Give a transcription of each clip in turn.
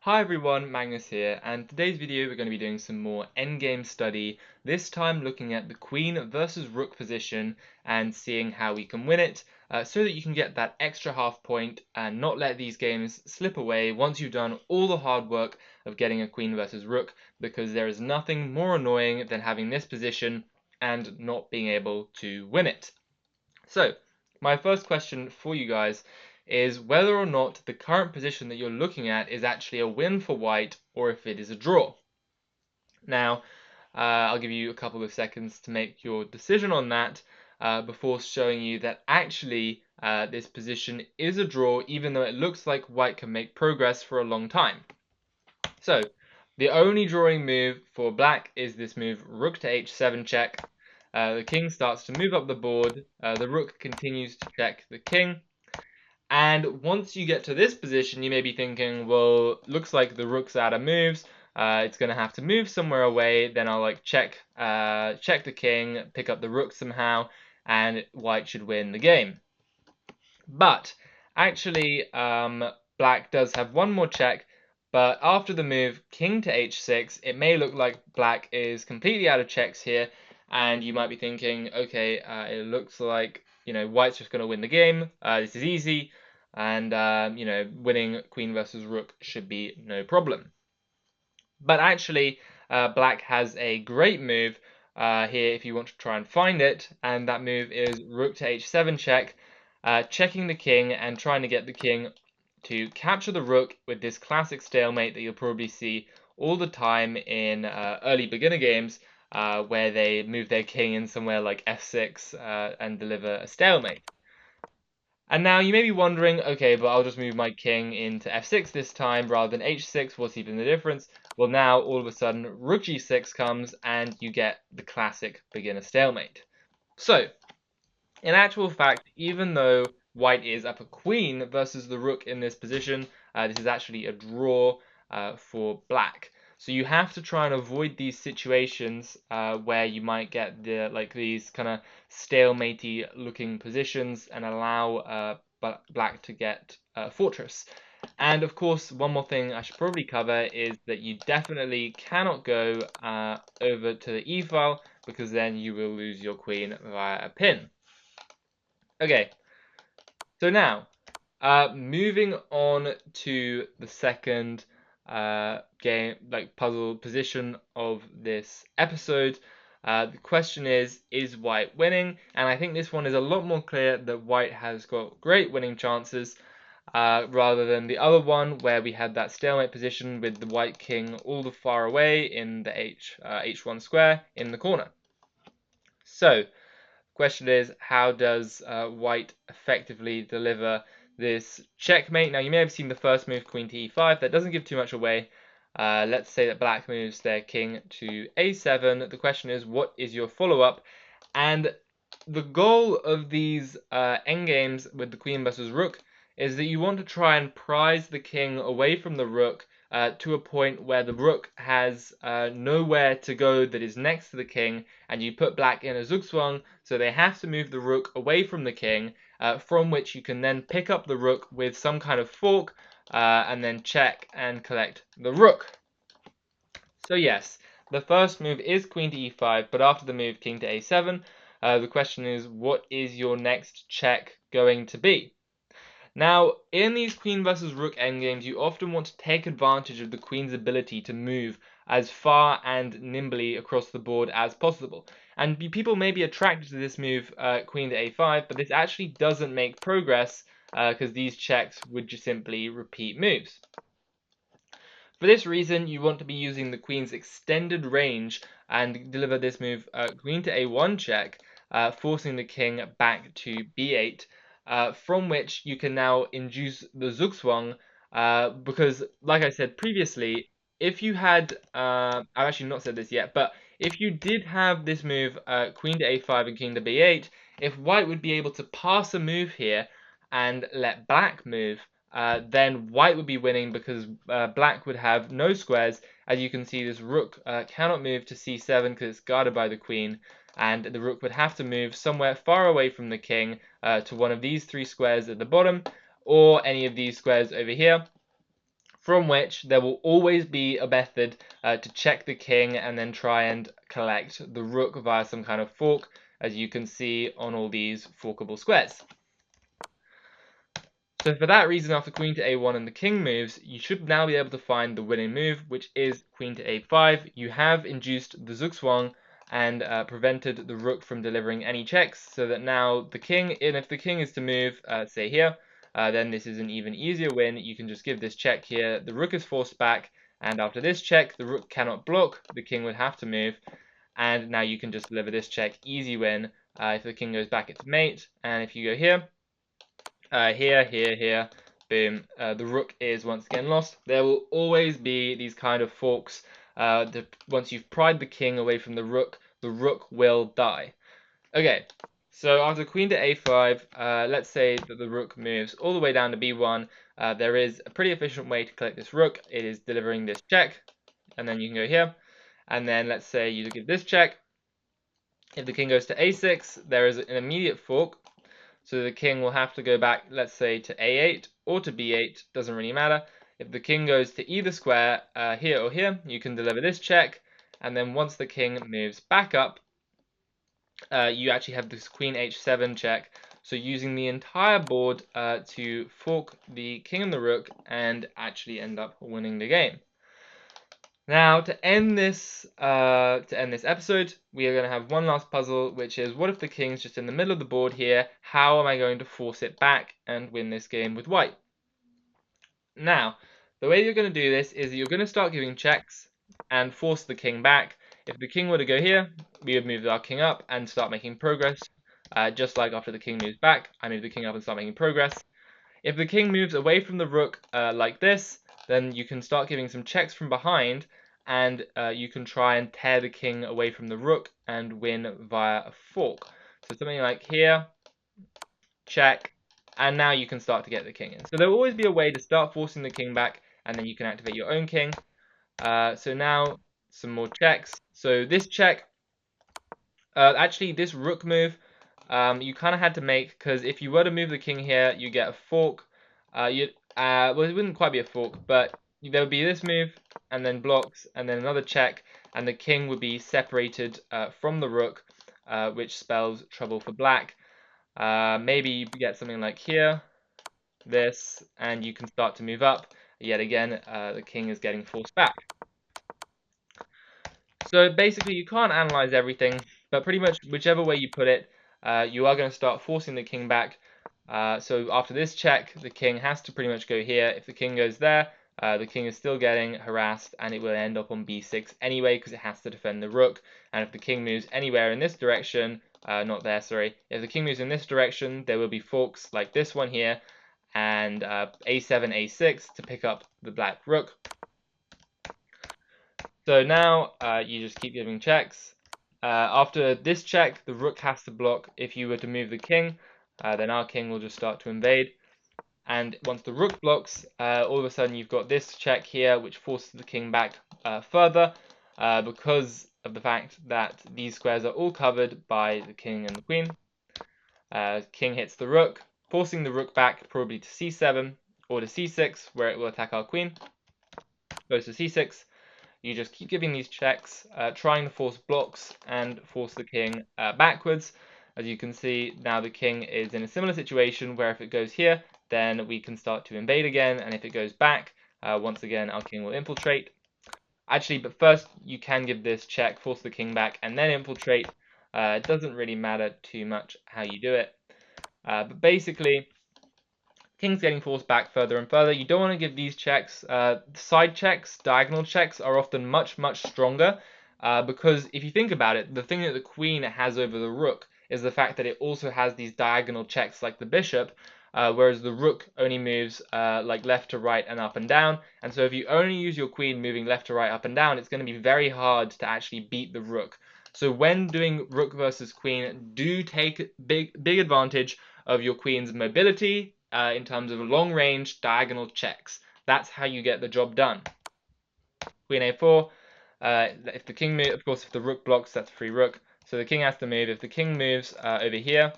Hi everyone, Magnus here, and today's video we're going to be doing some more endgame study, this time looking at the queen versus rook position and seeing how we can win it, so that you can get that extra half point and not let these games slip away once you've done all the hard work of getting a queen versus rook, because there is nothing more annoying than having this position and not being able to win it. So, my first question for you guys is whether or not the current position that you're looking at is actually a win for white or if it is a draw. Now, I'll give you a couple of seconds to make your decision on that before showing you that actually this position is a draw, even though it looks like white can make progress for a long time. So, the only drawing move for black is this move rook to h7 check. The king starts to move up the board, the rook continues to check the king, and once you get to this position, you may be thinking, well, looks like the rook's out of moves, it's going to have to move somewhere away, then I'll like check the king, pick up the rook somehow, and white should win the game. But actually, black does have one more check, but after the move king to h6, it may look like black is completely out of checks here, and you might be thinking, okay, it looks like, white's just going to win the game. This is easy, and, winning queen versus rook should be no problem. But actually, black has a great move here if you want to try and find it, and that move is rook to h7 check, checking the king and trying to get the king to capture the rook with this classic stalemate that you'll probably see all the time in early beginner games where they move their king in somewhere like f6 and deliver a stalemate. And now you may be wondering, okay, but I'll just move my king into f6 this time rather than h6, what's even the difference? Well, now all of a sudden rook g6 comes and you get the classic beginner stalemate. So, in actual fact, even though white is up a queen versus the rook in this position, this is actually a draw for black. So you have to try and avoid these situations where you might get these kind of stalematey looking positions and allow black to get fortress. And of course, one more thing I should probably cover is that you definitely cannot go over to the e file, because then you will lose your queen via a pin. Okay, so now, moving on to the second puzzle position of this episode. The question is white winning? And I think this one is a lot more clear that white has got great winning chances, rather than the other one where we had that stalemate position with the white king all the far away in the h1 square in the corner. So, question is, how does white effectively deliver this checkmate? Now, you may have seen the first move, queen to e5. That doesn't give too much away. Let's say that black moves their king to a7. The question is, what is your follow-up? And the goal of these endgames with the queen versus rook is that you want to try and prize the king away from the rook to a point where the rook has nowhere to go that is next to the king, and you put black in a zugzwang, so they have to move the rook away from the king, from which you can then pick up the rook with some kind of fork, and then check and collect the rook. So yes, the first move is queen to e5, but after the move king to a7, the question is, what is your next check going to be? Now, in these queen versus rook endgames, you often want to take advantage of the queen's ability to move as far and nimbly across the board as possible. And people may be attracted to this move, queen to a5, but this actually doesn't make progress because these checks would just simply repeat moves. For this reason, you want to be using the queen's extended range and deliver this move queen to a1 check, forcing the king back to b8, from which you can now induce the zugzwang, because, like I said previously, if you had, I've actually not said this yet, but if you did have this move, queen to a5 and king to b8, if white would be able to pass a move here and let black move, then white would be winning because black would have no squares. As you can see, this rook cannot move to c7 because it's guarded by the queen, and the rook would have to move somewhere far away from the king to one of these three squares at the bottom, or any of these squares over here, from which there will always be a method to check the king and then try and collect the rook via some kind of fork, as you can see on all these forkable squares. So for that reason, after queen to a1 and the king moves, you should now be able to find the winning move, which is queen to a5. You have induced the zugzwang and prevented the rook from delivering any checks, so that now the king, and if the king is to move, say here, then this is an even easier win. You can just give this check here, the rook is forced back, and after this check, the rook cannot block, the king would have to move, and now you can just deliver this check, easy win. If the king goes back, it's mate, and if you go here, here, boom, the rook is once again lost. There will always be these kind of forks. Once you've pried the king away from the rook will die. Okay, so after queen to a5, let's say that the rook moves all the way down to b1. There is a pretty efficient way to collect this rook. It is delivering this check, and then you can go here. And then let's say you give this check. If the king goes to a6, there is an immediate fork. So the king will have to go back, let's say, to a8 or to b8, doesn't really matter. If the king goes to either square, here or here, you can deliver this check. And then once the king moves back up, you actually have this queen h7 check. So using the entire board to fork the king and the rook and actually end up winning the game. Now, to end this episode, we are going to have one last puzzle, which is what if the king's just in the middle of the board here? How am I going to force it back and win this game with white? Now, the way you're going to do this is you're going to start giving checks and force the king back. If the king were to go here, we would move our king up and start making progress. Just like after the king moves back, I move the king up and start making progress. If the king moves away from the rook like this, then you can start giving some checks from behind, and you can try and tear the king away from the rook and win via a fork. So something like here, check, and now you can start to get the king in. So there will always be a way to start forcing the king back, and then you can activate your own king. So now some more checks. So this check, actually this rook move, you kind of had to make, because if you were to move the king here, you get a fork. Well, it wouldn't quite be a fork, but there would be this move, and then blocks, and then another check, and the king would be separated from the rook, which spells trouble for black. Maybe you get something like here, this, and you can start to move up. Yet again, the king is getting forced back. So basically, you can't analyze everything, but pretty much whichever way you put it, you are going to start forcing the king back. So after this check, the king has to pretty much go here. If the king goes there, the king is still getting harassed, and it will end up on b6 anyway, because it has to defend the rook. And if the king moves anywhere in this direction, not there, sorry. If the king moves in this direction, there will be forks like this one here, and a7, a6 to pick up the black rook. So now you just keep giving checks. After this check, the rook has to block. If you were to move the king, then our king will just start to invade. And once the rook blocks, all of a sudden you've got this check here, which forces the king back further, because of the fact that these squares are all covered by the king and the queen. King hits the rook, forcing the rook back probably to c7 or to c6, where it will attack our queen. Goes to c6. You just keep giving these checks, trying to force blocks and force the king backwards. As you can see, now the king is in a similar situation where if it goes here, then we can start to invade again, and if it goes back, once again, our king will infiltrate. Actually, but first, you can give this check, force the king back, and then infiltrate. It doesn't really matter too much how you do it. But basically, king's getting forced back further and further. You don't want to give these checks. Side checks, diagonal checks are often much, much stronger because if you think about it, the thing that the queen has over the rook is the fact that it also has these diagonal checks like the bishop, whereas the rook only moves like left to right and up and down. And so if you only use your queen moving left to right, up and down, it's going to be very hard to actually beat the rook. So when doing rook versus queen, do take big advantage of your queen's mobility in terms of long range diagonal checks. That's how you get the job done. Queen a4. If the king moves, of course, if the rook blocks, that's a free rook. So the king has to move. If the king moves over here,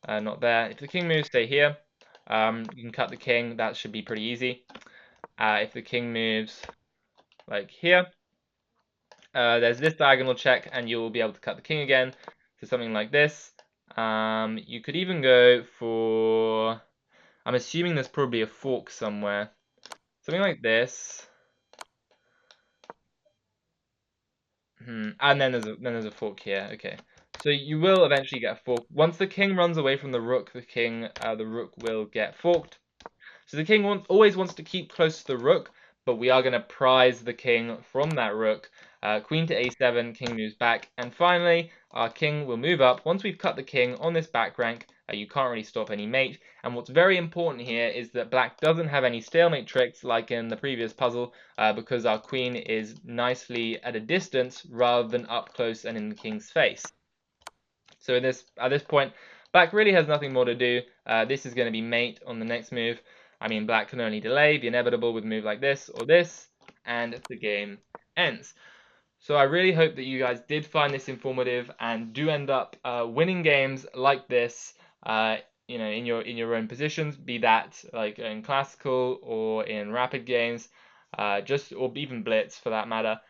not there. If the king moves, say here, you can cut the king. That should be pretty easy. If the king moves like here, there's this diagonal check, and you'll be able to cut the king again. So something like this. You could even go for. I'm assuming there's probably a fork somewhere. Something like this. And then there's a fork here. Okay. So you will eventually get a fork. Once the king runs away from the rook, the rook will get forked. So the king always wants to keep close to the rook, but we are going to prize the king from that rook. Queen to a7, king moves back, and finally our king will move up. Once we've cut the king on this back rank, you can't really stop any mate. And what's very important here is that black doesn't have any stalemate tricks like in the previous puzzle, because our queen is nicely at a distance rather than up close and in the king's face. So at this point, black really has nothing more to do. This is going to be mate on the next move. I mean, black can only delay the inevitable with a move like this or this, and the game ends. So I really hope that you guys did find this informative and do end up winning games like this. In your own positions, be that like in classical or in rapid games, or even blitz for that matter.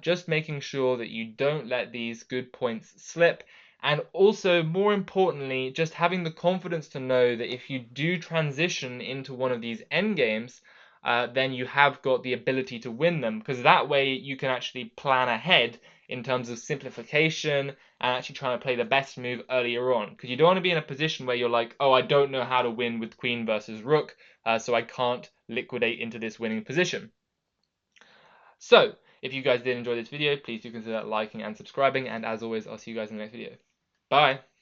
Just making sure that you don't let these good points slip. And also, more importantly, just having the confidence to know that if you do transition into one of these endgames, then you have got the ability to win them, because that way you can actually plan ahead in terms of simplification and actually trying to play the best move earlier on. Because you don't want to be in a position where you're like, oh, I don't know how to win with queen versus rook, so I can't liquidate into this winning position. So, if you guys did enjoy this video, please do consider liking and subscribing, and as always, I'll see you guys in the next video. Bye!